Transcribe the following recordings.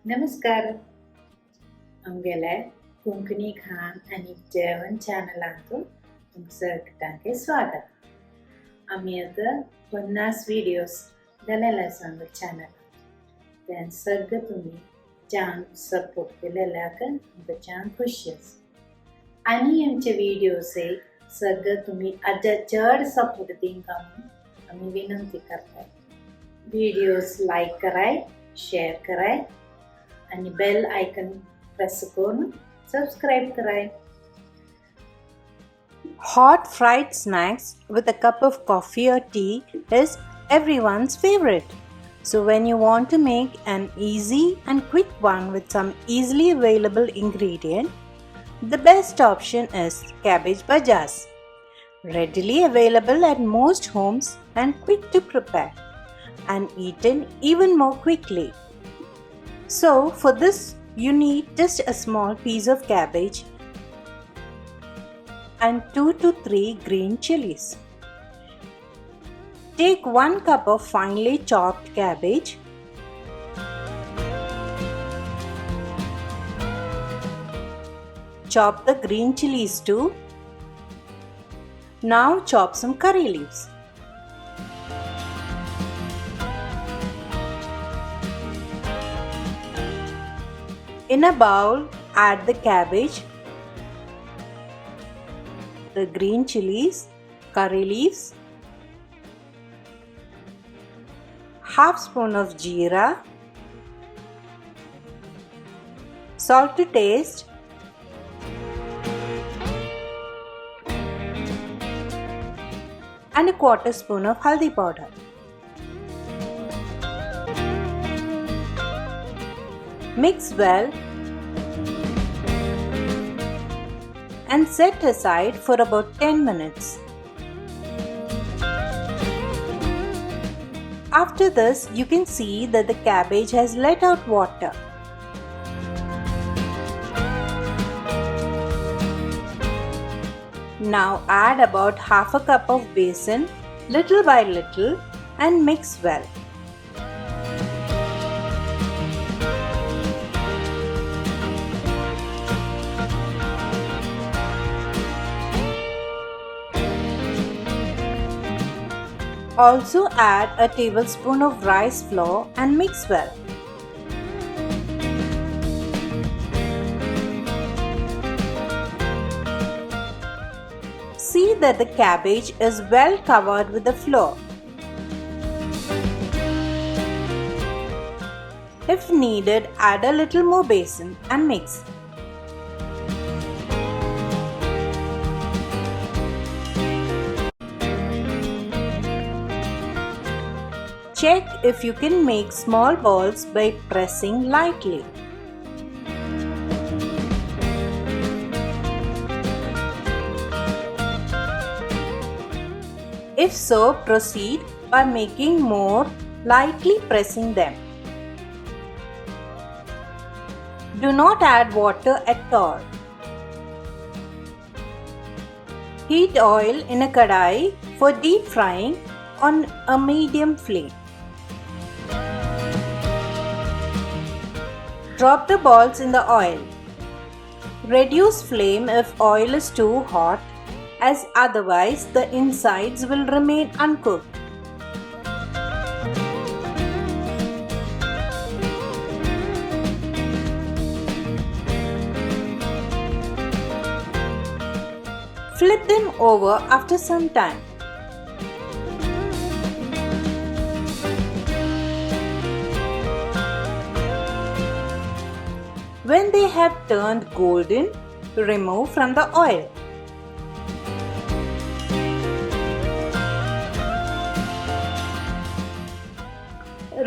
नमस्कार. आमगेले कोंकणी खान आणि जेवण चॅनलांतून तुमचं स्वागत. आम्ही आता 50 व्हिडिओज घालायला सांगू चॅनल. त्यान सगळं तुम्ही छान सपोर्ट केलेला आमचं छान खुशी आणि आमचे व्हिडिओज सगळं तुम्ही चढ सपोर्ट देईन का आम्ही विनंती करताय. व्हिडिओज लाईक कराय, शेअर कराय आणि बेल आयकन प्रेस करून सबस्क्राइब कराय. Hot fried snacks with a cup of coffee or tea is everyone's favorite. So when you want to make an easy and quick one with some easily available ingredient, the best option is cabbage bhajas. Readily available at most homes and quick to prepare and eaten even more quickly. So for this you need just a small piece of cabbage and 2 to 3 green chilies. Take 1 cup of finely chopped cabbage, chop the green chilies too. Now chop some curry leaves. In a bowl, add the cabbage, the green chilies, curry leaves, half spoon of jeera, salt to taste, and a quarter spoon of haldi powder. Mix well and set aside for about 10 minutes. After this, you can see that the cabbage has let out water. Now add about half a cup of besan little by little and mix well. Also add a tablespoon of rice flour and mix well. See that the cabbage is well covered with the flour. If needed, add a little more besan and mix. Check if you can make small balls by pressing lightly. If so, proceed by making more, lightly pressing them. Do not add water at all. Heat oil in a kadai for deep frying on a medium flame. Drop the balls in the oil. Reduce flame if oil is too hot, as otherwise the insides will remain uncooked. Flip them over after some time. When they have turned golden, remove from the oil.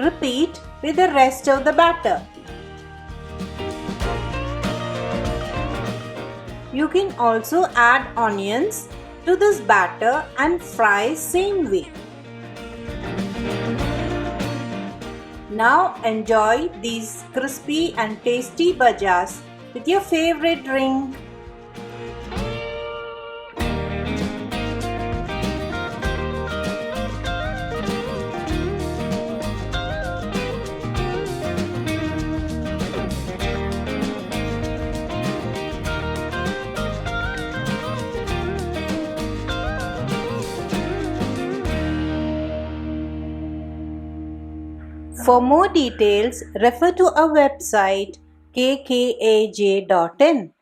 Repeat with the rest of the batter. You can also add onions to this batter and fry same way. Now enjoy these crispy and tasty bhajas with your favorite drink. For more details, refer to our website kkaj.in.